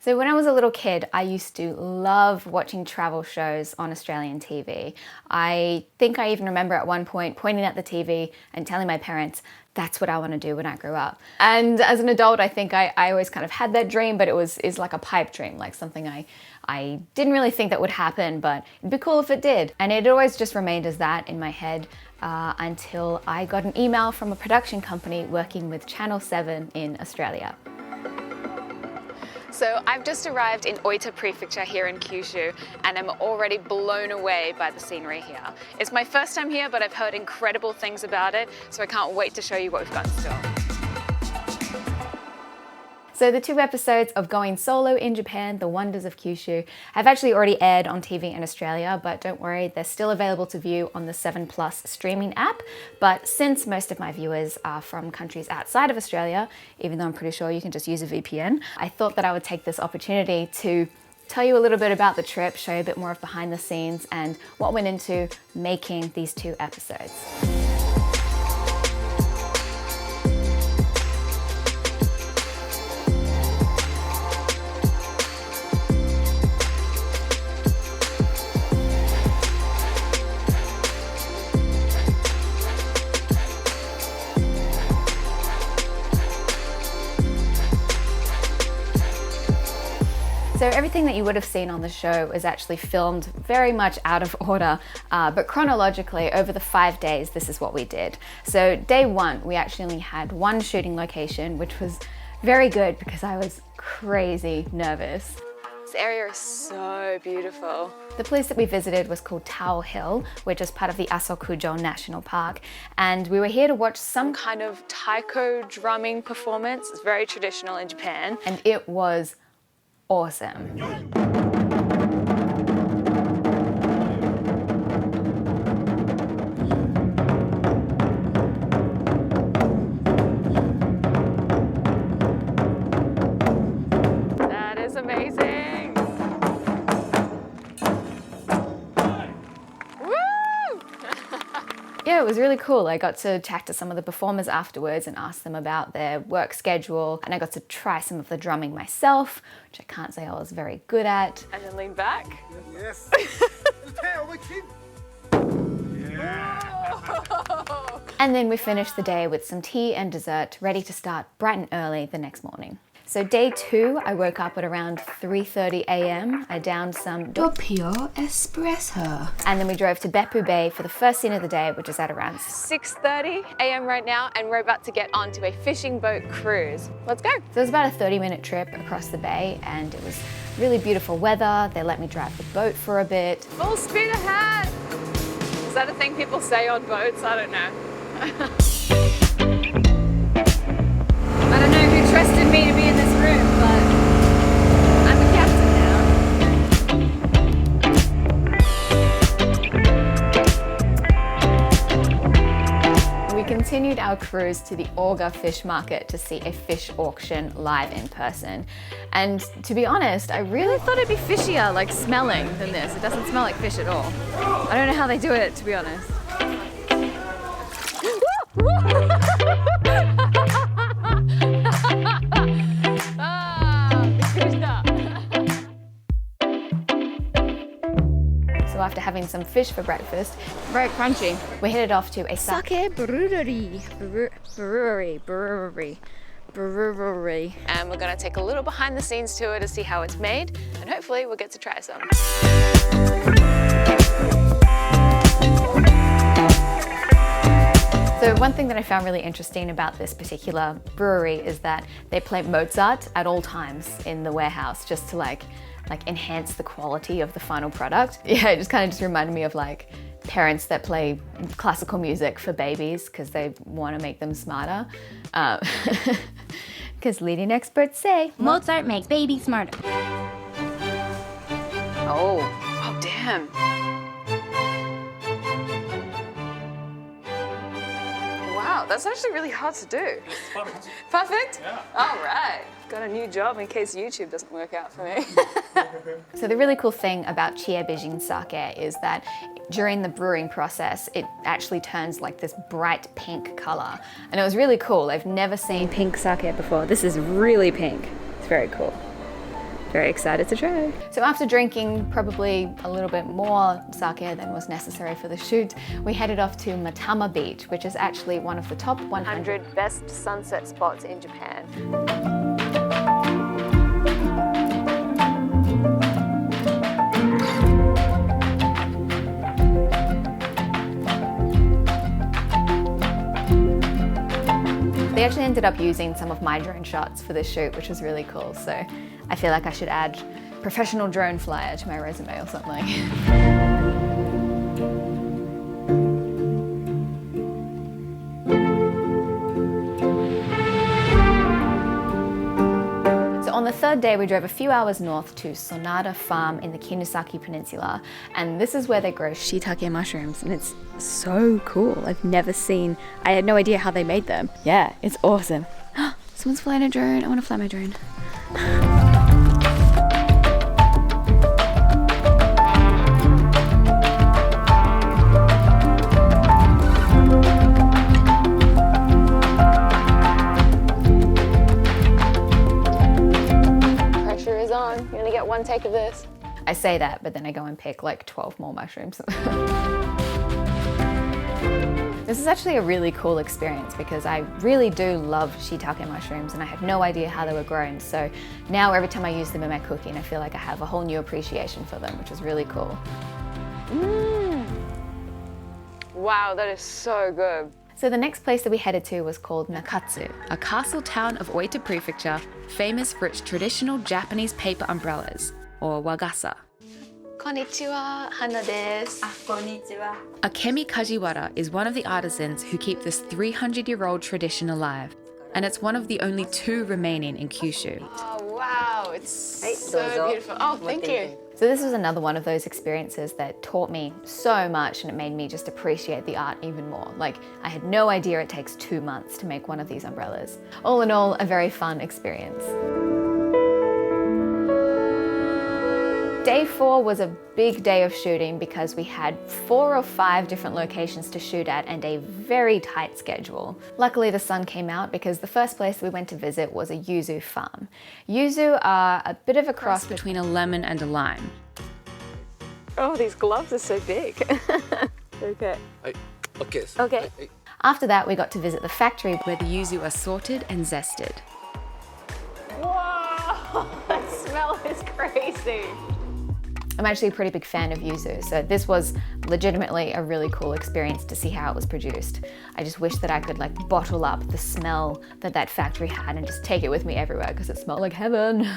So when I was a little kid, I used to love watching travel shows on Australian TV. I think I even remember at one point pointing at the TV and telling my parents, that's what I want to do when I grow up. And as an adult, I think I always kind of had that dream, but it's like a pipe dream, like something I didn't really think that would happen, but it'd be cool if it did. And it always just remained as that in my head until I got an email from a production company working with Channel 7 in Australia. So I've just arrived in Oita Prefecture here in Kyushu, and I'm already blown away by the scenery here. It's my first time here, but I've heard incredible things about it, so I can't wait to show you what we've got in store. So the 2 episodes of Going Solo in Japan, The Wonders of Kyushu, have actually already aired on TV in Australia, but don't worry, they're still available to view on the 7+ streaming app. But since most of my viewers are from countries outside of Australia, even though I'm pretty sure you can just use a VPN, I thought that I would take this opportunity to tell you a little bit about the trip, show you a bit more of behind the scenes and what went into making these 2 episodes. So everything that you would have seen on the show is actually filmed very much out of order, but chronologically over the 5 days, this is what we did. So day 1, we actually only had 1 shooting location, which was very good because I was crazy nervous. This area is so beautiful. The place that we visited was called Towel Hill, which is part of the Asokujo National Park. And we were here to watch some kind of Taiko drumming performance. It's very traditional in Japan. And it was awesome. That is amazing. Woo! Yeah, it was really cool. I got to chat to some of the performers afterwards and ask them about their work schedule, and I got to try some of the drumming myself, which I can't say I was very good at. And then lean back. Yes. And then we finished the day with some tea and dessert, ready to start bright and early the next morning. So day 2, I woke up at around 3:30 a.m. I downed some doppio espresso. And then we drove to Beppu Bay for the first scene of the day, which is at around 6:30 a.m. right now, and we're about to get onto a fishing boat cruise. Let's go. So it was about a 30-minute trip across the bay, and it was really beautiful weather. They let me drive the boat for a bit. Full speed ahead! Is that a thing people say on boats? I don't know. I don't know who trusted me to be in this room, but I'm the captain now. We continued our cruise to the Auga Fish Market to see a fish auction live in person. And to be honest, I really thought it'd be fishier, like smelling, than this. It doesn't smell like fish at all. I don't know how they do it, to be honest. So after having some fish for breakfast, very crunchy, we headed off to a sake brewery. And we're gonna take a little behind the scenes tour to see how it's made, and hopefully we'll get to try some. So one thing that I found really interesting about this particular brewery is that they play Mozart at all times in the warehouse, just to like enhance the quality of the final product. Yeah, it just kind of reminded me of like parents that play classical music for babies because they want to make them smarter. Because leading experts say Mozart makes babies smarter. Oh damn. Wow, that's actually really hard to do. Perfect. Perfect? Yeah. All right. Got a new job in case YouTube doesn't work out for me. So the really cool thing about Chiebijin sake is that during the brewing process, it actually turns like this bright pink color. And it was really cool. I've never seen pink sake before. This is really pink. It's very cool. Very excited to try. So after drinking probably a little bit more sake than was necessary for the shoot, we headed off to Matama Beach, which is actually one of the top 100 best sunset spots in Japan. They actually ended up using some of my drone shots for this shoot, which was really cool. So I feel like I should add professional drone flyer to my resume or something. On the third day, we drove a few hours north to Sonada Farm in the Kinusaki Peninsula, and this is where they grow shiitake mushrooms, and it's so cool. I've never seen, I had no idea how they made them. Yeah, it's awesome. Someone's flying a drone. I want to fly my drone. You're gonna get one take of this. I say that, but then I go and pick like 12 more mushrooms. This is actually a really cool experience because I really do love shiitake mushrooms and I had no idea how they were grown. So now every time I use them in my cooking, I feel like I have a whole new appreciation for them, which is really cool. Wow, that is so good. So the next place that we headed to was called Nakatsu, a castle town of Oita Prefecture, famous for its traditional Japanese paper umbrellas, or wagasa. Konnichiwa, Hana desu. Konnichiwa. Akemi Kajiwara is one of the artisans who keep this 300-year-old tradition alive, and it's one of the only 2 remaining in Kyushu. Oh wow, it's so beautiful. Oh, thank you. So this was another one of those experiences that taught me so much and it made me just appreciate the art even more. Like, I had no idea it takes 2 months to make one of these umbrellas. All in all, a very fun experience. Day 4 was a big day of shooting because we had 4 or 5 different locations to shoot at and a very tight schedule. Luckily the sun came out because the first place we went to visit was a yuzu farm. Yuzu are a bit of a cross between a lemon and a lime. Oh, these gloves are so big. Okay. Okay. After that we got to visit the factory where the yuzu are sorted and zested. Whoa, that smell is crazy. I'm actually a pretty big fan of yuzu, so this was legitimately a really cool experience to see how it was produced. I just wish that I could like bottle up the smell that that factory had and just take it with me everywhere because it smelled like heaven.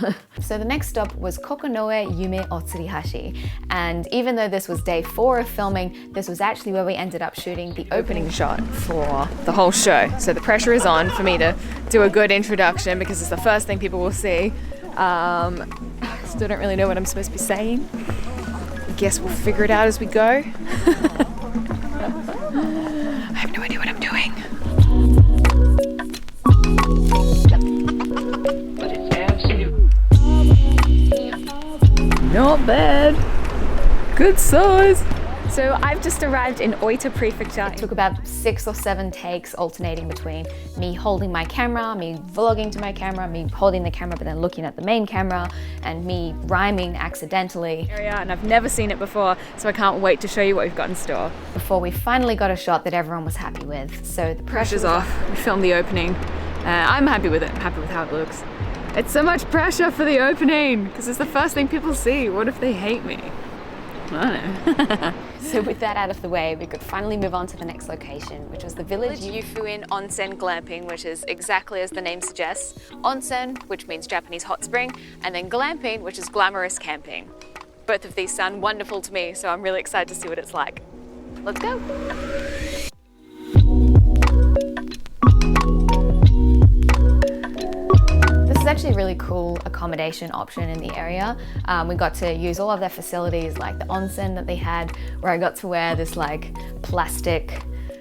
So the next stop was Kokonoe Yume Otsurihashi, and even though this was day 4 of filming, this was actually where we ended up shooting the opening shot for the whole show. So the pressure is on for me to do a good introduction because it's the first thing people will see. Still don't really know what I'm supposed to be saying. I guess we'll figure it out as we go. I have no idea what I'm doing. Not bad. Good size. So I've just arrived in Oita Prefecture. It took about 6 or 7 takes alternating between me holding my camera, me vlogging to my camera, me holding the camera but then looking at the main camera, and me rhyming accidentally. And I've never seen it before, so I can't wait to show you what we've got in store. Before we finally got a shot that everyone was happy with. So the pressure's off. We filmed the opening. I'm happy with it. I'm happy with how it looks. It's so much pressure for the opening because it's the first thing people see. What if they hate me? I don't know. So with that out of the way, we could finally move on to the next location, which was the village Yufuin Onsen Glamping, which is exactly as the name suggests. Onsen, which means Japanese hot spring, and then glamping, which is glamorous camping. Both of these sound wonderful to me, so I'm really excited to see what it's like. Let's go. This is actually a really cool accommodation option in the area. We got to use all of their facilities like the onsen that they had, where I got to wear this like plastic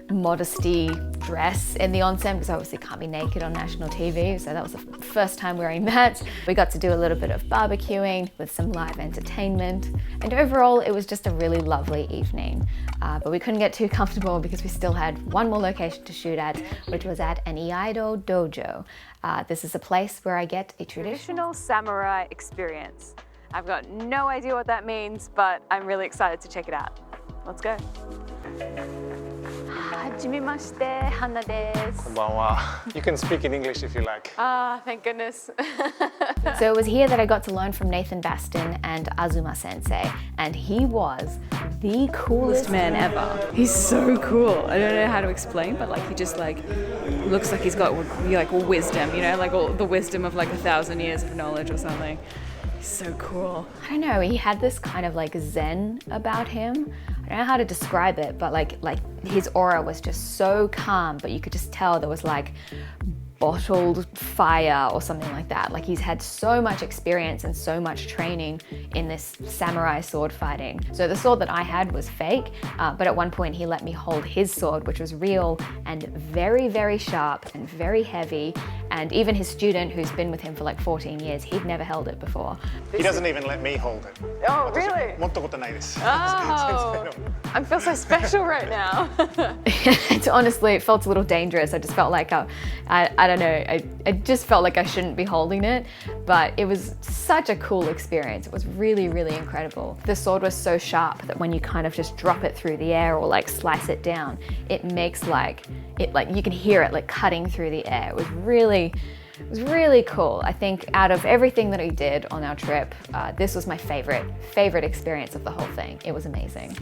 modesty dress in the onsen because I obviously can't be naked on national TV. So that was the first time wearing that. We got to do a little bit of barbecuing with some live entertainment. And overall, it was just a really lovely evening. But we couldn't get too comfortable because we still had one more location to shoot at, which was at an Iaido dojo. This is a place where I get a Traditional samurai experience. I've got no idea what that means, but I'm really excited to check it out. Let's go. はじめまして、Hana です。こんばんは. You can speak in English if you like. Ah, thank goodness. So it was here that I got to learn from Nathan Baston and Azuma Sensei, and he was the coolest man ever. He's so cool. I don't know how to explain, but like he just like looks like he's got like wisdom, you know, like all the wisdom of like 1,000 years of knowledge or something. He's so cool. I don't know, he had this kind of like zen about him. I don't know how to describe it, but like his aura was just so calm, but you could just tell there was like bottled fire or something like that. Like he's had so much experience and so much training in this samurai sword fighting. So the sword that I had was fake, but at one point he let me hold his sword, which was real and very, very sharp and very heavy. And even his student, who's been with him for like 14 years, he'd never held it before. He doesn't even let me hold it. Oh, really? 持ったことないです. Oh, I feel so special right now. Honestly, it felt a little dangerous. I just felt like, I don't know, I just felt like I shouldn't be holding it, but it was such a cool experience. It was really, really incredible. The sword was so sharp that when you kind of just drop it through the air or like slice it down, it makes like you can hear it like cutting through the air. It was really cool. I think out of everything that we did on our trip, this was my favorite experience of the whole thing. It was amazing.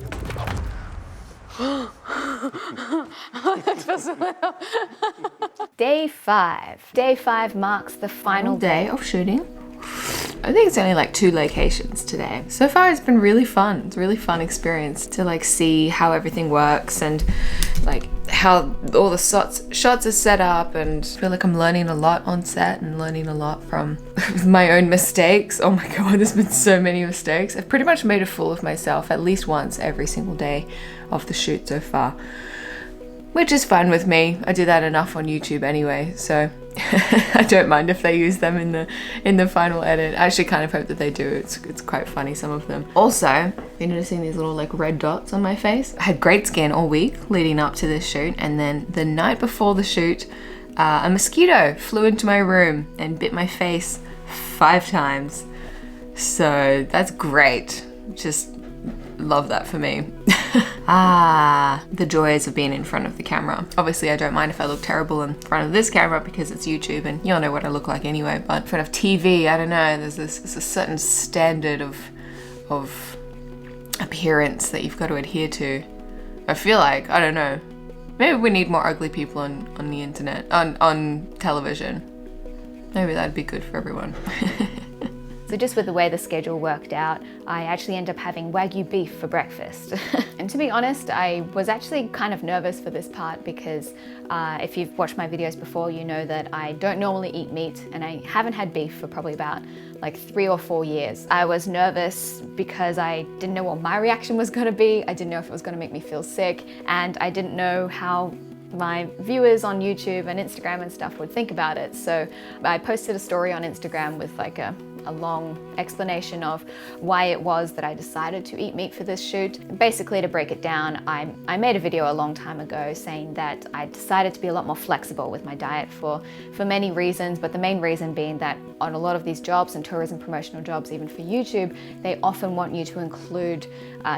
Day 5. Day 5 marks the final day of shooting. I think it's only like 2 locations today. So far it's been really fun. It's a really fun experience to like see how everything works and like how all the shots are set up, and I feel like I'm learning a lot on set and learning a lot from my own mistakes. Oh my god, there's been so many mistakes. I've pretty much made a fool of myself at least once every single day of the shoot so far, which is fine with me. I do that enough on YouTube anyway, so I don't mind if they use them in the final edit. I actually kind of hope that they do. It's quite funny, some of them. Also, you're noticing these little like red dots on my face. I had great skin all week leading up to this shoot, and then the night before the shoot, a mosquito flew into my room and bit my face 5 times. So that's great. Just love that for me. The joys of being in front of the camera. Obviously I don't mind if I look terrible in front of this camera because it's YouTube and you all know what I look like anyway, but in front of TV, I don't know, there's a certain standard of appearance that you've got to adhere to. I feel like, I don't know, maybe we need more ugly people on the internet, on television. Maybe that'd be good for everyone. So just with the way the schedule worked out, I actually ended up having Wagyu beef for breakfast. And to be honest, I was actually kind of nervous for this part because if you've watched my videos before, you know that I don't normally eat meat, and I haven't had beef for probably about like 3 or 4 years. I was nervous because I didn't know what my reaction was gonna be. I didn't know if it was gonna make me feel sick, and I didn't know how my viewers on YouTube and Instagram and stuff would think about it. So I posted a story on Instagram with like a long explanation of why it was that I decided to eat meat for this shoot. Basically, to break it down, I made a video a long time ago saying that I decided to be a lot more flexible with my diet for many reasons, but the main reason being that on a lot of these jobs and tourism promotional jobs, even for YouTube, they often want you to include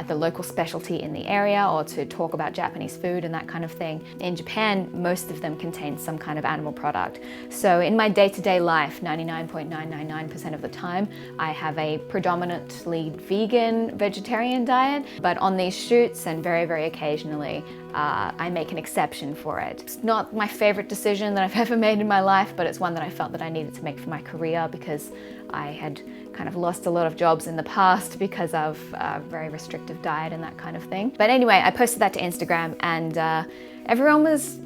the local specialty in the area or to talk about Japanese food and that kind of thing. In Japan, most of them contain some kind of animal product. So in my day-to-day life, 99.999% of the time, I have a predominantly vegan, vegetarian diet, but on these shoots and very, very occasionally, I make an exception for it. It's not my favorite decision that I've ever made in my life, but it's one that I felt that I needed to make for my career because I had kind of lost a lot of jobs in the past because of a very restrictive diet and that kind of thing. But anyway, I posted that to Instagram, and everyone was,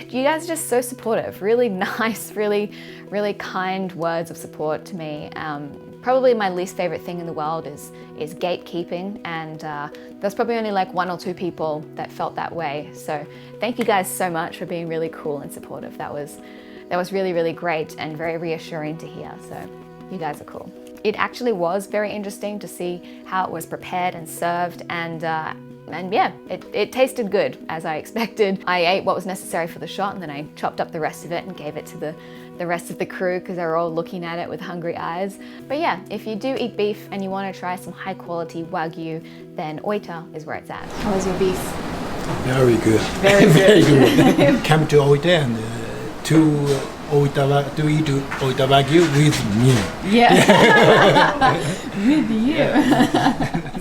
you guys are just so supportive, really nice, really kind words of support to me. Probably my least favorite thing in the world is gatekeeping, and there's probably only like 1 or 2 people that felt that way. So thank you guys so much for being really cool and supportive. That was really, really great and very reassuring to hear. So you guys are cool. It actually was very interesting to see how it was prepared and served, and yeah, it tasted good as I expected. I ate what was necessary for the shot, and then I chopped up the rest of it and gave it to the rest of the crew because they were all looking at it with hungry eyes. But yeah, if you do eat beef and you want to try some high quality Wagyu, then Oita is where it's at. How was your beef? Very good. Very good. Come to Oita and to eat Oita Wagyu with me. Yeah. With you.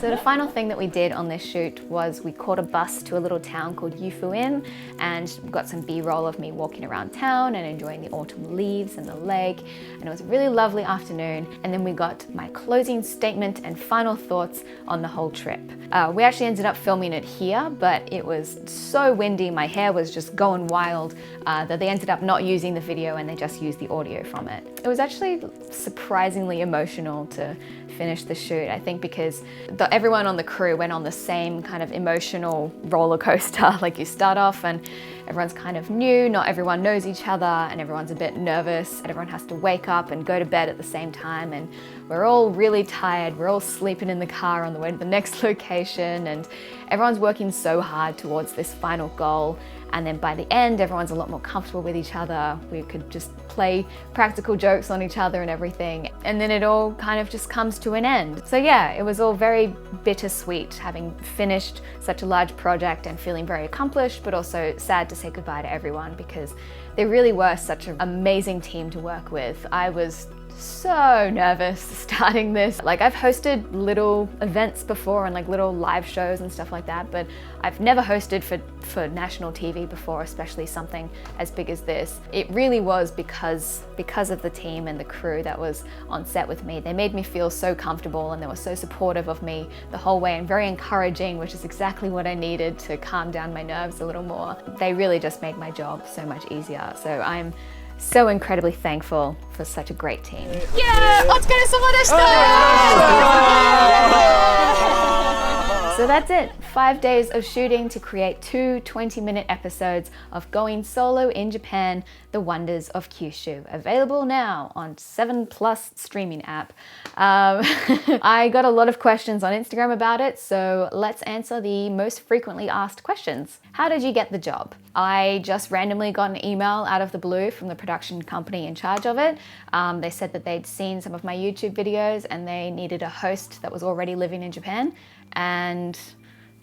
So the final thing that we did on this shoot was we caught a bus to a little town called Yufuin, and got some B-roll of me walking around town and enjoying the autumn leaves and the lake, and it was a really lovely afternoon. And then we got my closing statement and final thoughts on the whole trip. We actually ended up filming it here, but it was so windy, my hair was just going wild, that they ended up not using the video and they just used the audio from it. It was actually surprisingly emotional to finish the shoot, I think, because everyone on the crew went on the same kind of emotional roller coaster. Like, you start off and everyone's kind of new, not everyone knows each other, and everyone's a bit nervous, and everyone has to wake up and go to bed at the same time, and we're all really tired, we're all sleeping in the car on the way to the next location, and everyone's working so hard towards this final goal. And then by the end, everyone's a lot more comfortable with each other. We could just play practical jokes on each other and everything. And then it all kind of just comes to an end. So yeah, it was all very bittersweet, having finished such a large project and feeling very accomplished, but also sad to say goodbye to everyone because they really were such an amazing team to work with. I was so nervous starting this. Like, I've hosted little events before and like little live shows and stuff like that, but I've never hosted for national TV before, especially something as big as this. It really was because of the team and the crew that was on set with me. They made me feel so comfortable, and they were so supportive of me the whole way and very encouraging, which is exactly what I needed to calm down my nerves a little more. They really just made my job so much easier. So I'm so incredibly thankful for such a great team. Yeah! So that's it. 5 days of shooting to create 2 20-minute episodes of Going Solo in Japan, The Wonders of Kyushu. Available now on 7+ streaming app. I got a lot of questions on Instagram about it, so let's answer the most frequently asked questions. How did you get the job? I just randomly got an email out of the blue from the production company in charge of it. They said that they'd seen some of my YouTube videos and they needed a host that was already living in Japan. And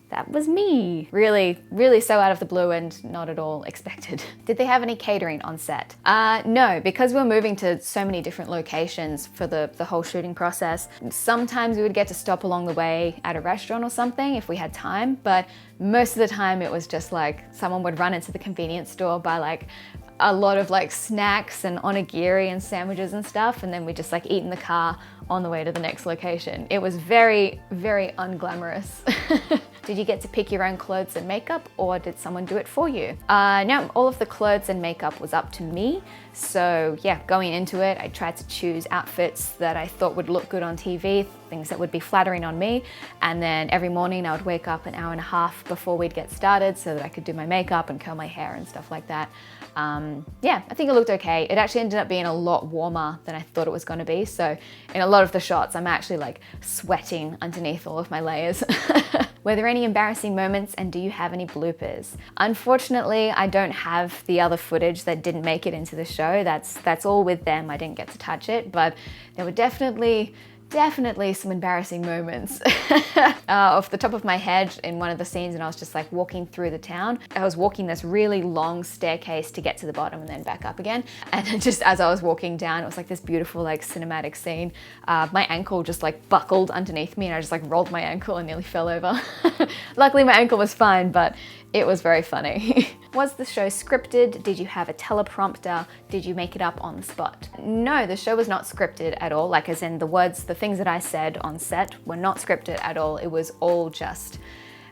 that was me. Really, really so out of the blue and not at all expected. Did they have any catering on set? No, because we're moving to so many different locations for the whole shooting process. Sometimes we would get to stop along the way at a restaurant or something if we had time, but most of the time it was just like someone would run into the convenience store, buy like a lot of like snacks and onigiri and sandwiches and stuff, and then we just like eat in the car on the way to the next location. It was very, very unglamorous. Did you get to pick your own clothes and makeup, or did someone do it for you? No, all of the clothes and makeup was up to me. So yeah, going into it, I tried to choose outfits that I thought would look good on TV, things that would be flattering on me. And then every morning I would wake up an hour and a half before we'd get started so that I could do my makeup and curl my hair and stuff like that. Yeah, I think it looked okay. It actually ended up being a lot warmer than I thought it was going to be. So in a lot of the shots, I'm actually like sweating underneath all of my layers. Were there any embarrassing moments, and do you have any bloopers? Unfortunately, I don't have the other footage that didn't make it into the show. That's all with them. I didn't get to touch it, but there were definitely some embarrassing moments. Off the top of my head, in one of the scenes, and I was just like walking through the town. I was walking this really long staircase to get to the bottom and then back up again. And just as I was walking down, it was like this beautiful like cinematic scene. My ankle just like buckled underneath me, and I just like rolled my ankle and nearly fell over. Luckily my ankle was fine, but it was very funny. Was the show scripted? Did you have a teleprompter? Did you make it up on the spot? No, the show was not scripted at all. Like, as in the words, the things that I said on set were not scripted at all. It was all just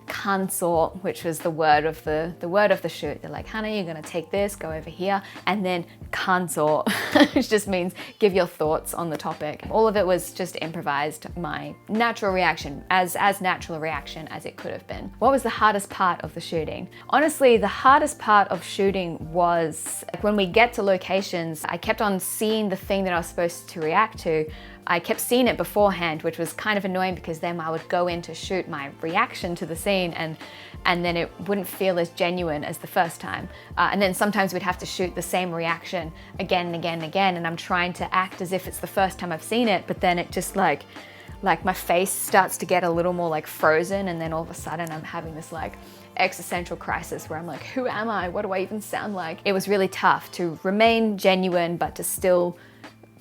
Kanso, which was the word of the shoot. They're like, Hannah, you're gonna take this, go over here, and then kanso, which just means give your thoughts on the topic. All of it was just improvised, my natural reaction, as natural a reaction as it could have been. What was the hardest part of the shooting? Honestly, the hardest part of shooting was when we get to locations, I kept on seeing the thing that I was supposed to react to. I kept seeing it beforehand, which was kind of annoying because then I would go in to shoot my reaction to the scene and then it wouldn't feel as genuine as the first time. And then sometimes we'd have to shoot the same reaction again and again and again, and I'm trying to act as if it's the first time I've seen it, but then it just like my face starts to get a little more like frozen, and then all of a sudden I'm having this like existential crisis where I'm like, who am I? What do I even sound like? It was really tough to remain genuine, but to still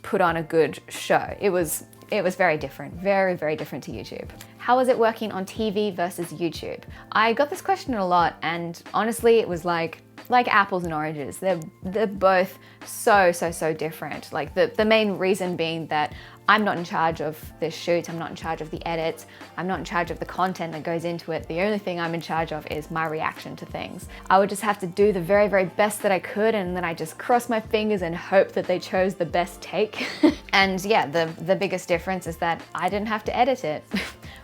put on a good show. It was very different, very, very different to YouTube. How was it working on TV versus YouTube? I got this question a lot, and honestly, it was like apples and oranges. They're both so different. Like the main reason being that I'm not in charge of this shoot, I'm not in charge of the edits, I'm not in charge of the content that goes into it. The only thing I'm in charge of is my reaction to things. I would just have to do the very, very best that I could, and then I just cross my fingers and hope that they chose the best take. And yeah, the biggest difference is that I didn't have to edit it,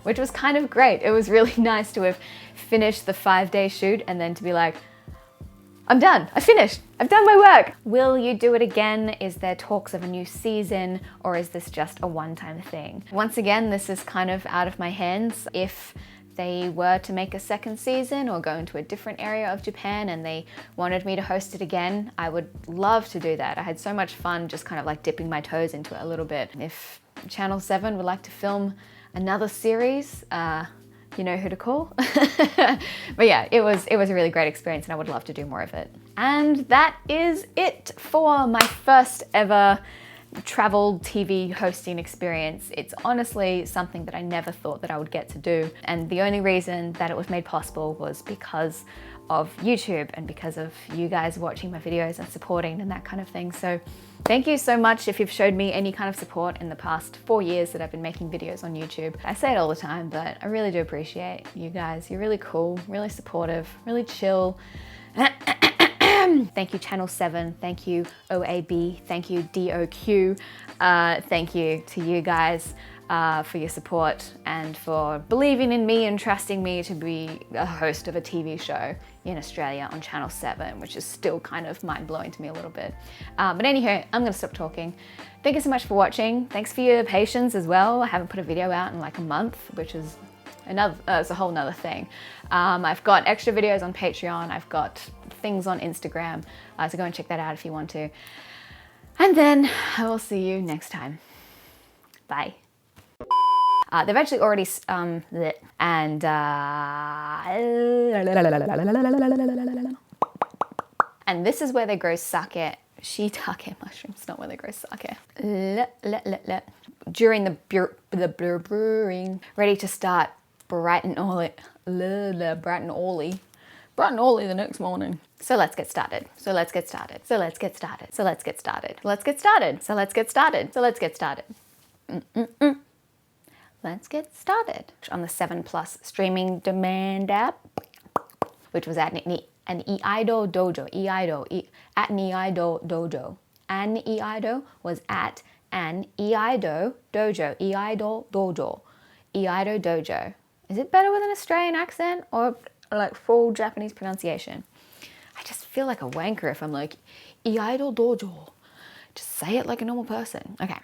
which was kind of great. It was really nice to have finished the 5-day shoot and then to be like, I'm done, I finished, I've done my work. Will you do it again? Is there talks of a new season, or is this just a one-time thing? Once again, this is kind of out of my hands. If they were to make a second season or go into a different area of Japan and they wanted me to host it again, I would love to do that. I had so much fun just kind of like dipping my toes into it a little bit. If Channel 7 would like to film another series, you know who to call. But yeah, it was a really great experience and I would love to do more of it. And that is it for my first ever travel TV hosting experience. It's honestly something that I never thought that I would get to do. And the only reason that it was made possible was because of YouTube and because of you guys watching my videos and supporting and that kind of thing. So thank you so much if you've showed me any kind of support in the past 4 years that I've been making videos on YouTube. I say it all the time, but I really do appreciate you guys. You're really cool, really supportive, really chill. Thank you Channel 7, thank you OAB, thank you DOQ, thank you to you guys for your support and for believing in me and trusting me to be a host of a TV show in Australia on Channel 7, which is still kind of mind-blowing to me a little bit. But anyhow, I'm gonna stop talking. Thank you so much for watching. Thanks for your patience as well. I haven't put a video out in like a month, which is it's a whole nother thing. I've got extra videos on Patreon, I've got things on Instagram, so go and check that out if you want to. And then I will see you next time. Bye. They've actually already, and this is where they grow sake, shiitake mushrooms, not where they grow sake. During the brewing, ready to start bright and early the next morning. So let's get started. So let's get started. So let's get started. So let's get started. Let's get started. So let's get started. So let's get started. Let's get started. On the 7+ streaming demand app, which was at an Eido dojo. At an Eido dojo. An Eido was at an Eido dojo. Eido dojo. Eido dojo. Is it better with an Australian accent or like full Japanese pronunciation? I just feel like a wanker if I'm like, Eido dojo. Just say it like a normal person. Okay.